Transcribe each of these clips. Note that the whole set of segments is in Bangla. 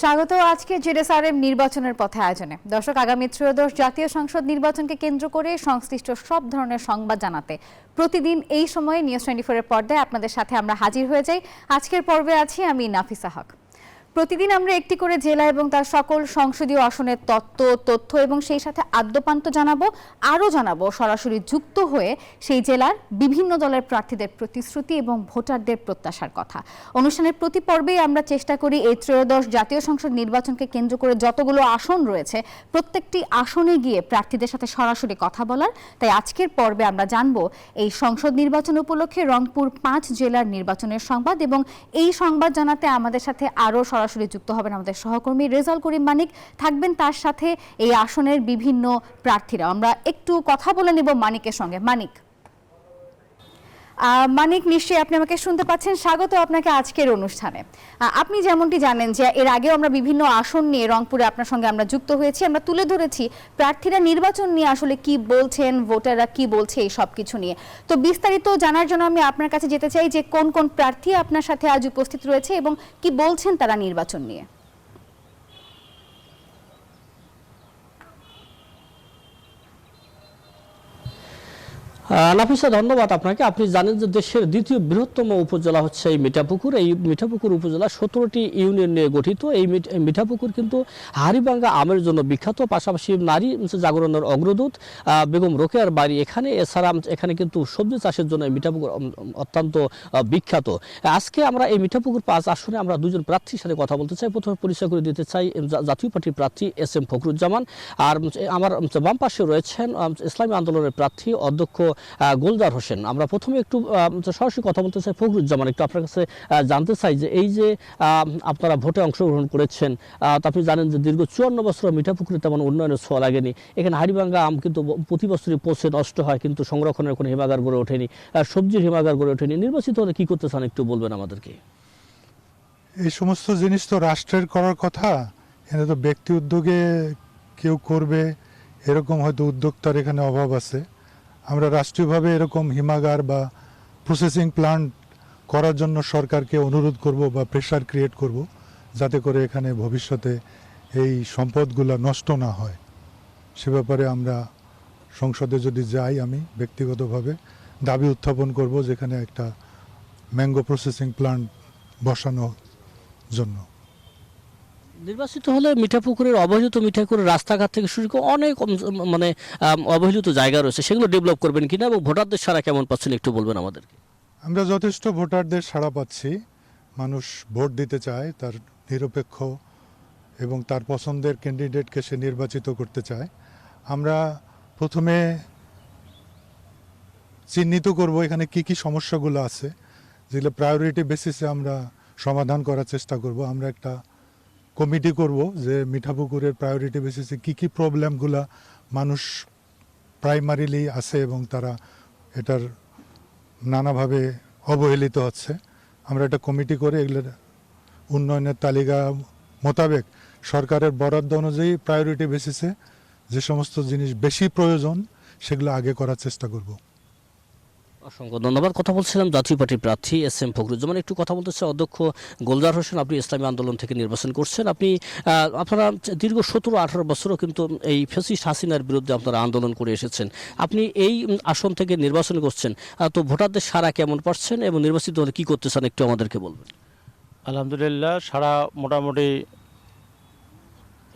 স্বাগত আজকে জেডএসআরএম নির্বাচনের পথে আয়োজনে। দর্শক, আগামী ত্রয়োদশ জাতীয় সংসদ নির্বাচনকে কেন্দ্র করে সংশ্লিষ্ট সব ধরনের সংবাদ জানাতে প্রতিদিন এই সময়ে নিউজ 24 এর পর্দায় আপনাদের সাথে আমরা হাজির হয়ে যাই। আজকের পর্বে আছি আমি নাফিসা হক। প্রতিদিন আমরা একটি করে জেলা এবং তার সকল সংসদীয় আসনের তথ্য এবং সেই সাথে আদ্যপান্ত আরও জানাবো সরাসরি যুক্ত হয়ে সেই জেলার বিভিন্ন দলের প্রার্থীদের প্রতিশ্রুতি এবং ভোটারদের প্রত্যাশার কথা। অনুষ্ঠানের প্রতি পর্বেই আমরা চেষ্টা করি এই ত্রয়োদশ জাতীয় সংসদ নির্বাচনকে কেন্দ্র করে যতগুলো আসন রয়েছে প্রত্যেকটি আসনে গিয়ে প্রার্থীদের সাথে সরাসরি কথা বলার। তাই আজকের পর্বে আমরা জানবো এই সংসদ নির্বাচন উপলক্ষে রংপুর 5 জেলার নির্বাচনের সংবাদ, এবং এই সংবাদ জানাতে আমাদের সাথে আরও সরাসরি যুক্ত হবেন আমাদের সহকর্মী রেজাউল করিম মানিক, থাকবেন তার সাথে এই আসনের বিভিন্ন প্রার্থীরা। আমরা একটু কথা বলে নেব মানিকের সঙ্গে। মানিক, নিশ্চয়ই আপনি আমাকে শুনতে পাচ্ছেন। স্বাগত আপনাকে আজকের অনুষ্ঠানে। আপনি যেমনটি জানেন যে এর আগেও আমরা বিভিন্ন আসন নিয়ে রংপুরে আপনার সঙ্গে আমরা যুক্ত হয়েছি, আমরা তুলে ধরেছি প্রার্থীরা নির্বাচন নিয়ে আসলে কি বলছেন, ভোটাররা কি বলছে এই সব কিছু নিয়ে। তো বিস্তারিত জানার জন্য আমি আপনার কাছে যেতে চাই যে কোন কোন প্রার্থী আপনার সাথে আজ উপস্থিত রয়েছে এবং কি বলছেন তারা নির্বাচন নিয়ে। নাফিসা, ধন্যবাদ আপনাকে। আপনি জানেন যে দেশের দ্বিতীয় বৃহত্তম উপজেলা হচ্ছে এই মিঠাপুকুর। এই মিঠাপুকুর উপজেলা 17টি ইউনিয়ন নিয়ে গঠিত। এই মিঠাপুকুর কিন্তু হাড়িভাঙ্গা আমের জন্য বিখ্যাত, পাশাপাশি নারী জাগরণের অগ্রদূত বেগম রোকেয়ার বাড়ি এখানে। এছাড়া এখানে কিন্তু সবজি চাষের জন্য এই মিঠাপুকুর অত্যন্ত বিখ্যাত। আজকে আমরা এই মিঠাপুকুর 5 আসনে আমরা দুজন প্রার্থীর সাথে কথা বলতে চাই। প্রথমে পরিচয় করে দিতে চাই জাতীয় পার্টির প্রার্থী এস.এম. ফখরুজ্জামান, আর আমার বাম পাশে রয়েছেন ইসলামী আন্দোলনের প্রার্থী অধ্যক্ষ গোলজার হোসেন। আমরা প্রথমে একটু সরাসরি কথা বলতে চাই ফখরুজ্জামান, একটু আপনার কাছে জানতে চাই যে এই যে আপনারা ভোটে অংশগ্রহণ করেছেন, আপনি জানেন যে দীর্ঘ 54 বছর মিঠাপুকুরে তেমন উন্নয়নের ছোঁয়া লাগেনি। এখানে হাড়িভাঙ্গা আম কিন্তু প্রতি বছরই পচে নষ্ট হয়, কিন্তু সংরক্ষণের কোনো হিমাগার গড়ে ওঠেনি, সবজির হিমাগার গড়ে ওঠেনি। নির্বাচিত হলে কি করতে চান একটু বলবেন আমাদেরকে। এই সমস্ত জিনিস তো রাষ্ট্রের করার কথা, এখানে তো ব্যক্তি উদ্যোগে কেউ করবে এরকম হয়তো উদ্যোক্তার এখানে অভাব আছে। আমরা রাষ্ট্রীয়ভাবে এরকম হিমাগার বা প্রসেসিং প্ল্যান্ট করার জন্য সরকারকে অনুরোধ করব বা প্রেশার ক্রিয়েট করব, যাতে করে এখানে ভবিষ্যতে এই সম্পদগুলো নষ্ট না হয়। সে ব্যাপারে আমরা সংসদে যদি যাই, আমি ব্যক্তিগতভাবে দাবি উত্থাপন করব যেখানে একটা ম্যাঙ্গো প্রসেসিং প্ল্যান্ট বসানোর জন্য। নির্বাচিত হলে মিঠাপুকুরের অবহেলিত মিঠাপুকুরের রাস্তাঘাট থেকে শুরু করে অনেক অবহেলিত জায়গা রয়েছে, সেগুলো ডেভেলপ করবেন কিনা এবং ভোটারদের সারা কেমন পাচ্ছেন একটু বলবেন আমাদেরকে। আমরা যথেষ্ট ভোটারদের সাড়া পাচ্ছি। মানুষ ভোট দিতে চায়, তার নিরপেক্ষ এবং তার পছন্দের ক্যান্ডিডেটকে সে নির্বাচিত করতে চায়। আমরা প্রথমে চিহ্নিত করব এখানে কি কি সমস্যাগুলো আছে, যেগুলো প্রায়োরিটি বেসিসে আমরা সমাধান করার চেষ্টা করব। আমরা একটা কমিটি করব যে মিঠাপুকুরের প্রায়োরিটি বেসিসে কি কি প্রবলেমগুলো মানুষ প্রাইমারিলি আছে এবং তারা এটার নানাভাবে অবহেলিত হচ্ছে। আমরা একটা কমিটি করে এগুলোর উন্নয়নের তালিকা মোতাবেক সরকারের বরাদ্দ অনুযায়ী প্রায়োরিটি বেসিসে যে সমস্ত জিনিস বেশি প্রয়োজন সেগুলো আগে করার চেষ্টা করব। অসংখ্য ধন্যবাদ। কথা বলছিলাম জাতীয় পার্টির প্রার্থী এস.এম. ফখরুজ্জামান। একটু কথা বলতে চাই অধ্যক্ষ গোলজার হোসেন, আপনি ইসলামী আন্দোলন থেকে নির্বাচন করছেন। আপনারা দীর্ঘ 17-18 বছরও কিন্তু এই ফ্যাসিস্ট হাসিনার বিরুদ্ধে আপনারা আন্দোলন করে এসেছেন। আপনি এই আসন থেকে নির্বাচন করছেন, তো ভোটারদের সারা কেমন পাচ্ছেন এবং নির্বাচিত হলে কি করতে চান একটু আমাদেরকে বলবেন। আলহামদুলিল্লাহ, সারা মোটামুটি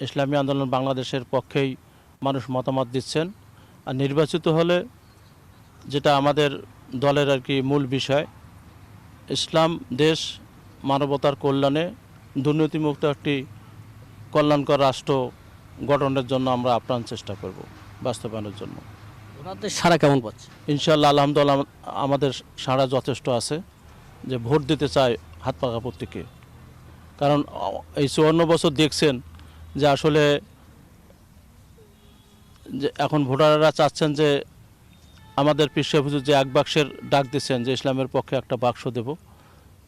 ইসলামী আন্দোলন বাংলাদেশের পক্ষেই মানুষ মতামত দিচ্ছেন। আর নির্বাচিত হলে যেটা আমাদের দলের আর কি মূল বিষয়, ইসলাম দেশ মানবতার কল্যাণে দুর্নীতিমুক্ত একটি কল্যাণকর রাষ্ট্র গঠনের জন্য আমরা আপ্রাণ চেষ্টা করব বাস্তবায়নের জন্য। ভোটারদের সারা কেমন পাচ্ছে? ইনশাআল্লাহ আলহামদুলিল্লাহ আমাদের সাড়া যথেষ্ট আছে যে ভোট দিতে চায় হাত পাকা প্রত্যেকে। কারণ এই 54 বছর দেখছেন যে আসলে যে এখন ভোটাররা চাচ্ছেন যে আমাদের পীর সাহেব হুজুর যে এক বাক্সের ডাক দিচ্ছেন যে ইসলামের পক্ষে একটা বাক্স দেব,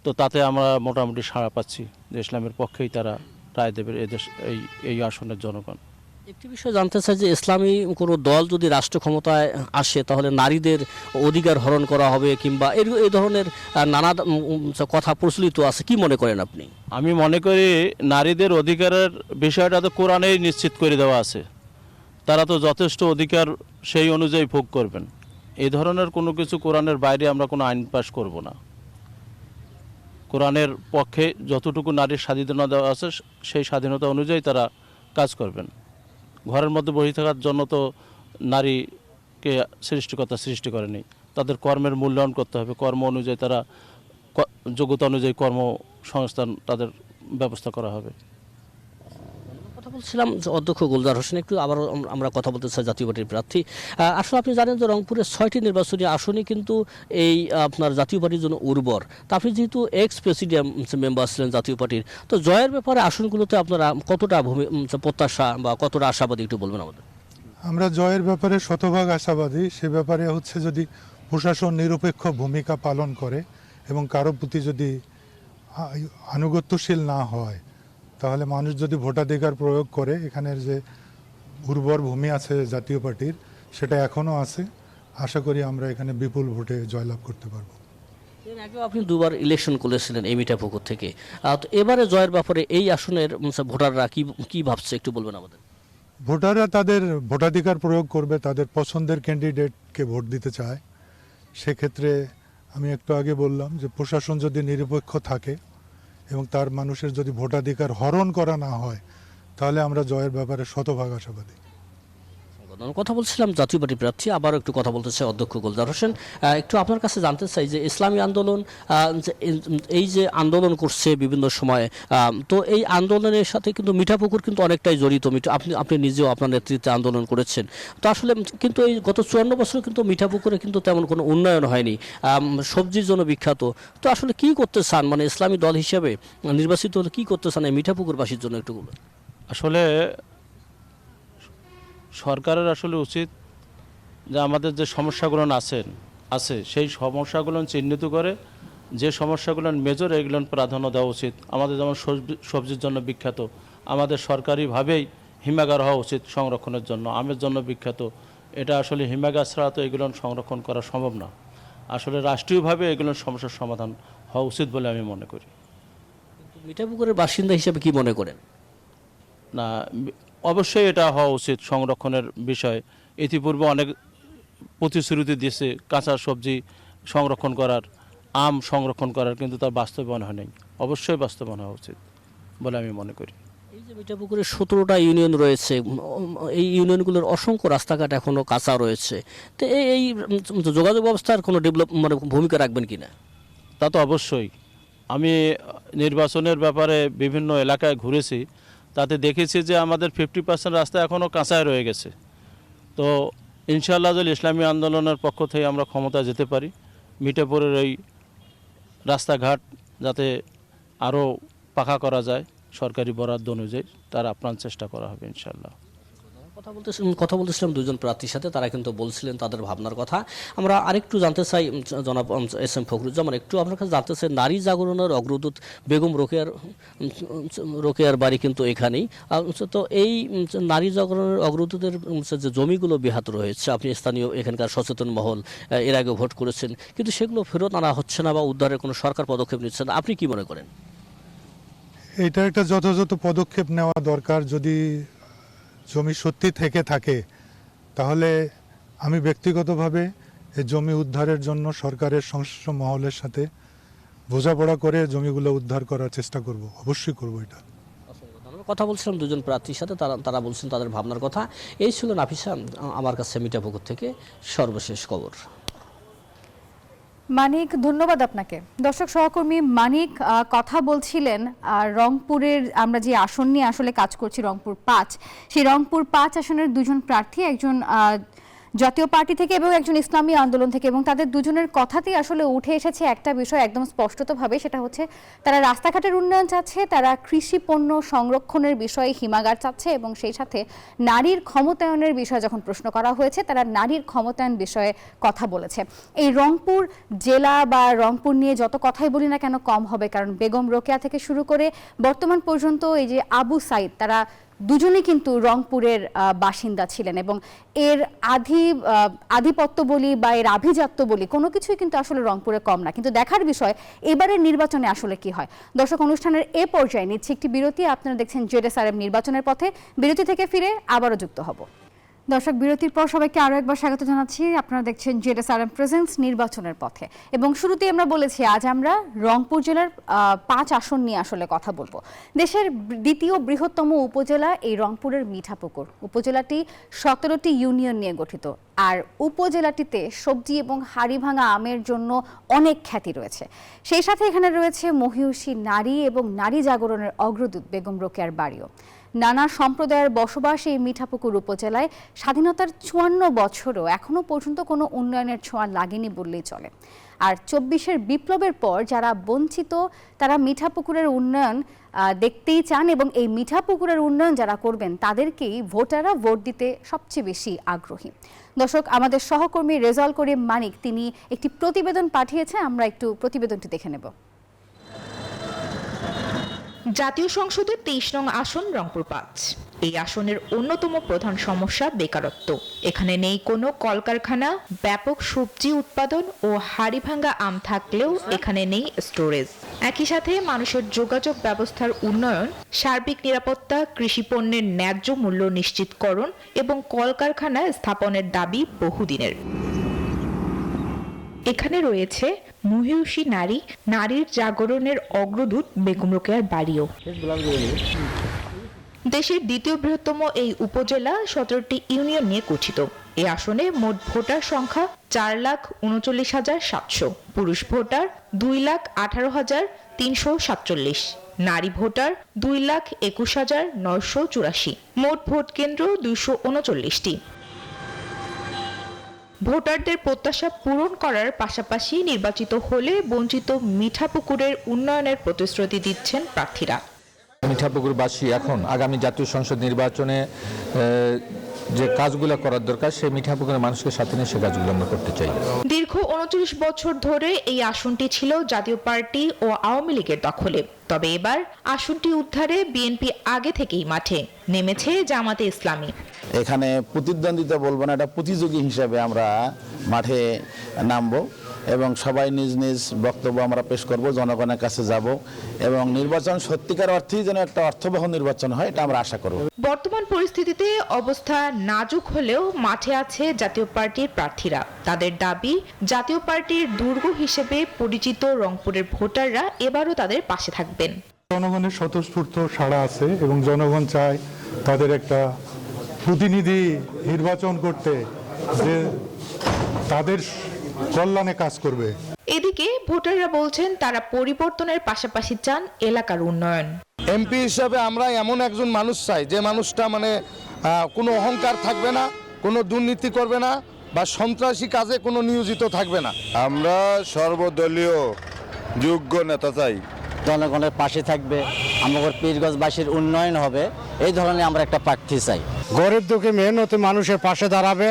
তো তাতে আমরা মোটামুটি সাড়া পাচ্ছি যে ইসলামের পক্ষেই তারা রায় দেবে এই আসনের জনগণ। একটি বিষয় জানতে চাই যে ইসলামী কোনো দল যদি রাষ্ট্র ক্ষমতায় আসে তাহলে নারীদের অধিকার হরণ করা হবে কিংবা এই ধরনের নানা কথা প্রচলিত আছে, কি মনে করেন আপনি? আমি মনে করি নারীদের অধিকারের বিষয়টা তো কোরআনেই নিশ্চিত করে দেওয়া আছে, তারা তো যথেষ্ট অধিকার সেই অনুযায়ী ভোগ করবেন। এই ধরনের কোনো কিছু কোরআনের বাইরে আমরা কোনো আইন পাশ করব না। কোরআনের পক্ষে যতটুকু নারীর স্বাধীনতা দেওয়া আছে সেই স্বাধীনতা অনুযায়ী তারা কাজ করবেন। ঘরের মধ্যে বসে থাকার জন্য তো নারীকে সৃষ্টিকর্তা সৃষ্টি করেনি, তাদের কর্মের মূল্যায়ন করতে হবে, কর্ম অনুযায়ী তারা যোগ্যতা অনুযায়ী কর্মসংস্থান তাদের ব্যবস্থা করা হবে। কথা বলছিলাম যে অধ্যক্ষ গুলজার হোসেন, একটু আবার আমরা কথা বলতে চাই জাতীয় পার্টির প্রার্থী। আসলে আপনি জানেন যে রংপুরের 6টি নির্বাচনী আসনই কিন্তু এই আপনার জাতীয় পার্টির জন্য উর্বর। তা আপনি যেহেতু এক্স প্রেসিডিয়াম মেম্বার ছিলেন জাতীয় পার্টির, তো জয়ের ব্যাপারে আসনগুলোতে আপনারা কতটা প্রত্যাশা বা কতটা আশাবাদী একটু বলবেন আমাদের? আমরা জয়ের ব্যাপারে শতভাগ আশাবাদী। সে ব্যাপারে হচ্ছে যদি প্রশাসন নিরপেক্ষ ভূমিকা পালন করে এবং কারো প্রতি যদি আনুগত্যশীল না হয়, তাহলে মানুষ যদি ভোটাধিকার প্রয়োগ করে, এখানের যে উর্বর ভূমি আছে জাতীয় পার্টির সেটা এখনও আছে, আশা করি আমরা এখানে বিপুল ভোটে জয়লাভ করতে পারবো। এর আগেও আপনি দুবার ইলেকশন করেছিলেন এই মিঠাপুকুর থেকে, তো এবারে জয়ের ব্যাপারে এই আসনের ভোটাররা কি ভাবছে একটু বলবেন আমাদের? ভোটাররা তাদের ভোটাধিকার প্রয়োগ করবে, তাদের পছন্দের ক্যান্ডিডেটকে ভোট দিতে চায়। সেক্ষেত্রে আমি একটু আগে বললাম যে প্রশাসন যদি নিরপেক্ষ থাকে এবং তার মানুষের যদি ভোটাধিকার হরণ করা না হয়, তাহলে আমরা জয়ের ব্যাপারে শতভাগ আশাবাদী। কথা বলছিলাম জাতীয় পার্টি প্রার্থী, আবারও একটু কথা বলতে চাই অধ্যক্ষ গুলজার হোসেন। একটু আপনার কাছে জানতে চাই যে ইসলামী আন্দোলন এই যে আন্দোলন করছে বিভিন্ন সময়ে, তো এই আন্দোলনের সাথে কিন্তু মিঠাপুকুর কিন্তু অনেকটাই জড়িত। আপনি নিজেও আপনার নেতৃত্বে আন্দোলন করেছেন। তো আসলে কিন্তু এই গত 54 বছর কিন্তু মিঠাপুকুরে কিন্তু তেমন কোনো উন্নয়ন হয়নি, সবজির জন্য বিখ্যাত। তো আসলে কি করতে চান, মানে ইসলামী দল হিসেবে নির্বাচিত হলে কি করতে চান এই মিঠাপুকুরবাসীর জন্য একটু বলুন। আসলে সরকারের আসলে উচিত যে আমাদের যে সমস্যাগুলো আছে সেই সমস্যাগুলো চিহ্নিত করে, যে সমস্যাগুলো মেজর এগুলো প্রাধান্য দেওয়া উচিত। আমাদের যেমন সবজির জন্য বিখ্যাত, আমাদের সরকারিভাবেই হিমাগার হওয়া উচিত সংরক্ষণের জন্য। আমের জন্য বিখ্যাত, এটা আসলে হিমাগার ছাড়া তো এগুলো সংরক্ষণ করা সম্ভব না। আসলে রাষ্ট্রীয়ভাবে এগুলোর সমস্যার সমাধান হওয়া উচিত বলে আমি মনে করি। মিঠাপুকুরের বাসিন্দা হিসেবে কি মনে করেন? না, অবশ্যই এটা হওয়া উচিত সংরক্ষণের বিষয়। ইতিপূর্বে অনেক প্রতিশ্রুতি দিয়েছে কাঁচা সবজি সংরক্ষণ করার, আম সংরক্ষণ করার, কিন্তু তার বাস্তবায়ন হয় নাই। অবশ্যই বাস্তবায়ন হওয়া উচিত বলে আমি মনে করি। এই যে মিঠাপুকুরে 17টা ইউনিয়ন রয়েছে, এই ইউনিয়নগুলোর অসংখ্য রাস্তাঘাট এখনও কাঁচা রয়েছে, তো এই যোগাযোগ ব্যবস্থার কোনো ডেভেলপ মানে ভূমিকা রাখবেন কিনা? তা তো অবশ্যই। আমি নির্বাচনের ব্যাপারে বিভিন্ন এলাকায় ঘুরেছি, তাতে দেখেছি যে আমাদের 50% রাস্তা এখনও কাঁচায় রয়ে গেছে। তো ইনশাআল্লাহ যদি ইসলামী আন্দোলনের পক্ষ থেকে আমরা ক্ষমতায় যেতে পারি, মিঠাপুরের এই রাস্তাঘাট যাতে আরও পাকা করা যায় সরকারি বরাদ্দ অনুযায়ী, তার আপ্রাণ চেষ্টা করা হবে ইনশাআল্লাহ। কথা বলতেছিলাম দুজন প্রার্থীর সাথে, তারা কিন্তু বলছিলেন তাদের ভাবনার কথা। আমরা আরেকটু জানতে চাই জনাব এস এম ফখরুজ্জামান, একটু আপনার কাছে জানতে চাই নারী জাগরণের অগ্রদূত বেগম রোকেয়ার বাড়ি কিন্তু এখানেই। তো এই নারী জাগরণের অগ্রদূতের যে জমিগুলো বেহাত রয়েছে, আপনি স্থানীয় এখানকার সচেতন মহল এর আগে ভোট করেছেন, কিন্তু সেগুলো ফেরত আনা হচ্ছে না বা উদ্ধারের কোনো সরকার পদক্ষেপ নিচ্ছে না, আপনি কি মনে করেন? এটা একটা যথাযথ পদক্ষেপ নেওয়া দরকার। যদি জমি সত্যি থেকে থাকে, তাহলে আমি ব্যক্তিগতভাবে এই জমি উদ্ধারের জন্য সরকারের সংশ্লিষ্ট মহলের সাথে বোঝাপড়া করে জমিগুলো উদ্ধার করার চেষ্টা করব, অবশ্যই করব এটা। কথা বলছিলাম দুজন প্রার্থীর সাথে, তারা বলছেন তাদের ভাবনার কথা। এই ছিল নাফিসা আমার কাছে মিঠাপুকুর থেকে সর্বশেষ খবর। মানিক, ধন্যবাদ আপনাকে। দর্শক সহকর্মী মানিক কথা বলছিলেন রংপুরের, আমরা যে আসন নিয়ে আসলে কাজ করছি রংপুর 5, সেই রংপুর 5 আসনের দুজন প্রার্থী, একজন জাতীয় পার্টি থেকে এবং একজন ইসলামী আন্দোলন থেকে, এবং তাদের দুজনের কথাতেই আসলে উঠে এসেছে একটা বিষয় একদম স্পষ্টতভাবে, সেটা হচ্ছে তারা রাস্তাঘাটের উন্নয়ন চাচ্ছে, তারা কৃষি পণ্য সংরক্ষণের বিষয়ে হিমাগার চাচ্ছে, এবং সেই সাথে নারীর ক্ষমতায়নের বিষয়ে যখন প্রশ্ন করা হয়েছে, তারা নারীর ক্ষমতায়ন বিষয়ে কথা বলেছে। এই রংপুর জেলা বা রংপুর নিয়ে যত কথাই বলি না কেন কম হবে, কারণ বেগম রোকেয়া থেকে শুরু করে বর্তমান পর্যন্ত এই যে আবু সাইদ, তারা দুজনেই কিন্তু রংপুরের বাসিন্দা ছিলেন এবং এর আধিপত্য বলি বা এর আভিজাত্য বলি কোনো কিছুই কিন্তু আসলে রংপুরে কম না। কিন্তু দেখার বিষয় এবারের নির্বাচনে আসলে কি হয়। দর্শক, অনুষ্ঠানের এ পর্যায়ে নিচ্ছে একটি বিরতি। আপনারা দেখছেন জেডএসআরএম নির্বাচনের পথে। বিরতি থেকে ফিরে আবারও যুক্ত হব। দর্শক, বিরতির পর সবাইকে আরও একবার স্বাগত জানাচ্ছি। আপনারা দেখছেন জেডএসআরএম প্রেজেন্স নির্বাচনের পথে এবং শুরুতেই আমরা বলেছি আজ আমরা রংপুর জেলার 5 আসন নিয়ে আসলে কথা বলবো। দেশের দ্বিতীয় বৃহত্তম উপজেলা এই রংপুরের মিঠাপুকুর উপজেলাটি 17টি ইউনিয়ন নিয়ে গঠিত। আর উপজেলাটিতে সবজি এবং হাড়িভাঙা আমের জন্য অনেক খ্যাতি রয়েছে। সেই সাথে এখানে রয়েছে মহিষী নারী এবং নারী জাগরণের অগ্রদূত বেগম রোকেয়ার বাড়িও। নানা সম্প্রদায়ের বসবাস এই মিঠাপুকুর উপজেলায় স্বাধীনতার 54 বছরও এখনো পর্যন্ত কোনো উন্নয়নের ছোঁয়া লাগেনি বললেই চলে। আর 24-এর বিপ্লবের পর যারা বঞ্চিত তারা মিঠাপুকুরের উন্নয়ন দেখতেই চান এবং এই মিঠাপুকুরের উন্নয়ন যারা করবেন তাদেরকেই ভোটাররা ভোট দিতে সবচেয়ে বেশি আগ্রহী। দর্শক, আমাদের সহকর্মী রেজাউল করিম মানিক তিনি একটি প্রতিবেদন পাঠিয়েছে, আমরা একটু প্রতিবেদনটি দেখে নেব। জাতীয় সংসদের 23 নং আসন রংপুর 5। এই আসনের অন্যতম প্রধান সমস্যা বেকারত্ব। এখানে নেই কোনো কলকারখানা, ব্যাপক সবজি উৎপাদন ও হাড়িভাঙা আম থাকলেও এখানে নেই স্টোরেজ। একই সাথে মানুষের যোগাযোগ ব্যবস্থার উন্নয়ন, সার্বিক নিরাপত্তা, কৃষি পণ্যের ন্যায্য মূল্য নিশ্চিতকরণ এবং কলকারখানা স্থাপনের দাবি বহুদিনের। এখানে রয়েছে মহিষী নারী, নারীর জাগরণের অগ্রদূত বেগম রোকেয়ার বাড়িও। দেশের দ্বিতীয় বৃহত্তম এই উপজেলা 17টি ইউনিয়ন নিয়ে গঠিত। এই আসনে মোট ভোটার সংখ্যা 4,39,700, পুরুষ ভোটার 2,18,347, নারী ভোটার 2,21,984, মোট ভোট কেন্দ্র 239টি। ভোটারদের প্রত্যাশা পূরণ করার পাশাপাশি নির্বাচিত হলে বঞ্চিত মিঠাপুকুরের উন্নয়নের প্রতিশ্রুতি দিচ্ছেন প্রার্থীরা। মিঠাপুকুরবাসী এখন আগামী জাতীয় সংসদ নির্বাচনে যে কাজগুলো করার দরকার সেই মিঠাপুকুরের মানুষকে সাথে নিয়ে সে কাজগুলো আমরা করতে চাই। দীর্ঘ 29 বছর ধরে এই আসনটি ছিল জাতীয় পার্টি ও আওয়ামী লীগের দখলে। তবে এবার আসনটি উদ্ধারে বিএনপি আগে থেকেই মাঠে নেমেছে জামাতে ইসলামী। এখানে প্রতিদ্বন্দ্বিতা বলবো না, এটা প্রতিযোগী হিসেবে আমরা মাঠে নামবো এবং সবাই নিজ নিজ বক্তব্য আমরা পেশ করব, জনগণের কাছে যাব এবং নির্বাচন সত্যিকার অর্থেই যেন একটা অর্থবহ নির্বাচন হয় এটা আমরা আশা করব। বর্তমান পরিস্থিতিতে অবস্থা নাজুক হলেও মাঠে আছে জাতীয় পার্টির প্রার্থীরা। তাদের দাবি, জাতীয় পার্টির দুর্গ হিসেবে পরিচিত রংপুরের ভোটাররা এবারও তাদের পাশে থাকবেন। জনগণের স্বতঃস্ফূর্ত সাড়া আছে এবং জনগণ চায় তাদের একটা প্রতিনিধি নির্বাচন করতে যে তাদের কল্যাণে কাজ করবে। এদিকে ভোটাররা বলছেন তারা পরিবর্তনের পাশাপাশি চান এলাকার উন্নয়ন। এমপি হিসাবে আমরা এমন একজন মানুষ চাই যে মানুষটা কোনো অহংকার থাকবে না, কোনো দুর্নীতি করবে না বা সন্ত্রাসী কাজে কোনো নিয়োজিত থাকবে না। আমরা সর্বদলীয় যোগ্য নেতা চাই, জনগণের পাশে থাকবে, আমাদের পীরগঞ্জবাসীর উন্নয়ন হবে, এই ধরনের আমরা একটা প্রার্থী চাই। গরিব দুঃখী মেহনতি মানুষের পাশে দাঁড়াবে,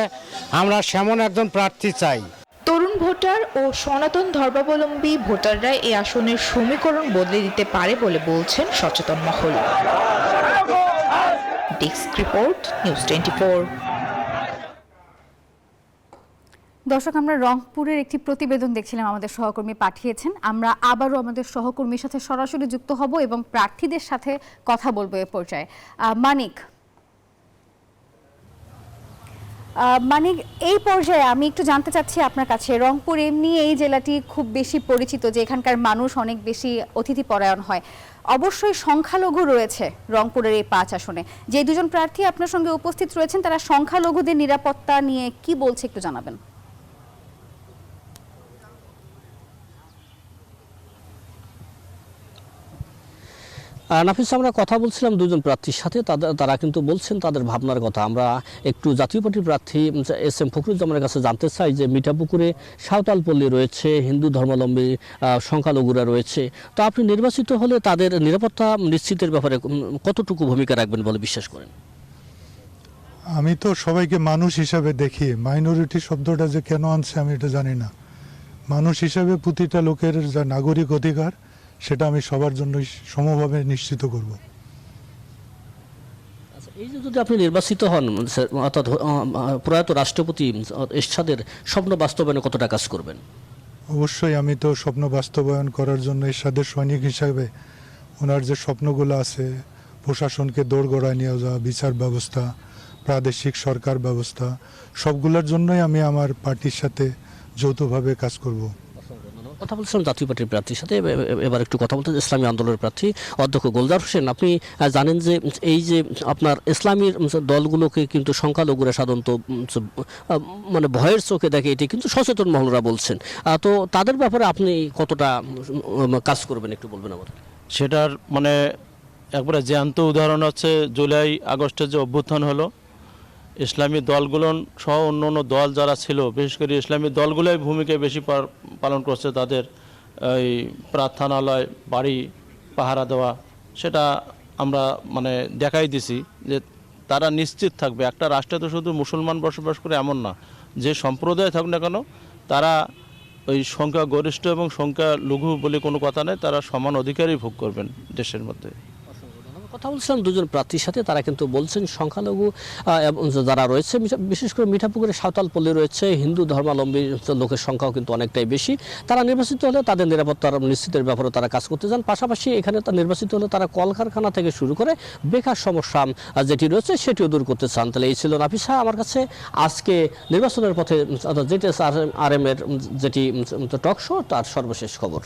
আমরা সেমন একজন প্রার্থী চাই। তরুণ ভোটার ও সনাতন ধর্মাবলম্বী ভোটাররা এই আসনের সমীকরণ বদলে দিতে পারে বলে বলছেন সচেতন মহল। Desk report, news 24। দর্শক, আমরা রংপুরের একটি প্রতিবেদন দেখছিলাম, আমাদের সহকর্মী পাঠিয়েছেন। আমরা আবারও আমাদের সহকর্মীর সাথে সরাসরি যুক্ত হব এবং প্রার্থীদের সাথে কথা বলবো এ পর্যায়ে। মানিক, এই পর্যায়ে আমি একটু জানতে চাচ্ছি আপনার কাছে, রংপুর এমনি এই জেলাটি খুব বেশি পরিচিত যে এখানকার মানুষ অনেক বেশি অতিথিপরায়ণ হয়। অবশ্যই সংখ্যালঘু রয়েছে রংপুরের এই 5 আসনে। যে দুজন প্রার্থী আপনার সঙ্গে উপস্থিত রয়েছেন তারা সংখ্যালঘুদের নিরাপত্তা নিয়ে কি বলছে একটু জানাবেন। নাফিস, আমরা কথা বলছিলাম দুজন প্রার্থীর সাথে, তারা কিন্তু বলছেন তাদের ভাবনার কথা। আমরা একটু জাতীয় পার্টির প্রার্থী SM ফখরুজ্জামানের কাছে জানতে চাই যে মিঠাপুকুরে সাঁওতালপল্লী রয়েছে, হিন্দু ধর্মাবলম্বী সংখ্যালঘুরা রয়েছে, তো আপনি নির্বাচিত হলে তাদের নিরাপত্তা নিশ্চিতের ব্যাপারে কতটুকু ভূমিকা রাখবেন বলে বিশ্বাস করেন? আমি তো সবাইকে মানুষ হিসাবে দেখি, মাইনরিটি শব্দটা যে কেন আনছে আমি এটা জানি না। মানুষ হিসাবে প্রতিটা লোকের যা নাগরিক অধিকার সেটা আমি সবার জন্য সমভাবে নিশ্চিত করব। এই যে যদি আপনি নির্বাচিত হন অর্থাৎ প্রয়াত রাষ্ট্রপতি এরশাদের স্বপ্ন বাস্তবায়নে কতটা কাজ করবেন? অবশ্যই আমি তো স্বপ্ন বাস্তবায়ন করার জন্য এরশাদের সৈনিক হিসাবে ওনার যে স্বপ্নগুলো আছে, প্রশাসনকে দোরগোড়ায় নিয়ে যাওয়া, বিচার ব্যবস্থা, প্রাদেশিক সরকার ব্যবস্থা, সবগুলোর জন্যই আমি আমার পার্টির সাথে যৌথভাবে কাজ করব। কথা বলছিলাম জাতীয় পার্টির প্রার্থীর সাথে, এবার একটু কথা বলতে ইসলামী আন্দোলনের প্রার্থী অধ্যক্ষ গোলজার হোসেন। আপনি জানেন যে এই যে আপনার ইসলামী দলগুলোকে কিন্তু সংখ্যালঘুরা সাধারণত মানে ভয়ের চোখে দেখে, এটি কিন্তু সচেতন মহলরা বলছেন। তো তাদের ব্যাপারে আপনি কতটা কাজ করবেন একটু বলবেন আমাদের? সেটার মানে একবারে জ্যান্ত উদাহরণ হচ্ছে জুলাই আগস্টের যে অভ্যুত্থান হলো, ইসলামী দলগুলো সহ অন্য অন্য দল যারা ছিল, বিশেষ করে ইসলামী দলগুলোই ভূমিকা বেশি পালন করছে। তাদের এই প্রার্থনালয়, বাড়ি পাহারা দেওয়া, সেটা আমরা মানে দেখাই দিছি যে তারা নিশ্চিত থাকবে। একটা রাষ্ট্রে তো শুধু মুসলমান বসবাস করে এমন না, যে সম্প্রদায় থাকুক না কেন তারা ওই সংখ্যা গরিষ্ঠ এবং সংখ্যা লঘু বলে কোনো কথা নেই, তারা সমান অধিকারই ভোগ করবেন দেশের মধ্যে। কথা বলছিলাম দুজন প্রার্থীর সাথে, তারা কিন্তু বলছেন সংখ্যালঘু যারা রয়েছে, বিশেষ করে মিঠাপুকুরে সাঁওতাল পল্লী রয়েছে, হিন্দু ধর্মাবলম্বী লোকের সংখ্যাও কিন্তু অনেকটাই বেশি। তারা নির্বাচিত হলে তাদের নিরাপত্তা নিশ্চিতের ব্যাপারে তারা কাজ করতে চান। পাশাপাশি এখানে নির্বাচিত হলে তারা কলকারখানা থেকে শুরু করে বেকার সমস্যা যেটি রয়েছে সেটিও দূর করতে চান। তাহলে এই ছিল নাফিসা আমার কাছে আজকে নির্বাচনের পথে JTSRM এর যেটি টক শো, তার সর্বশেষ খবর।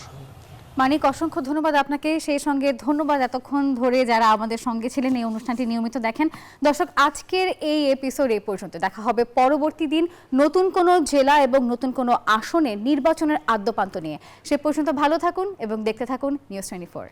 মানিক, অসংখ্য ধন্যবাদ আপনাকে। সেই সঙ্গে ধন্যবাদ এতক্ষণ ধরে যারা আমাদের সঙ্গে ছিলেন, এই অনুষ্ঠানটি নিয়মিত দেখেন। দর্শক, আজকের এই এপিসোড এই পর্যন্ত। দেখা হবে পরবর্তী দিন নতুন কোনো জেলা এবং নতুন কোনো আসনে নির্বাচনের আদ্যপান্ত নিয়ে। সে পর্যন্ত ভালো থাকুন এবং দেখতে থাকুন নিউজ 24।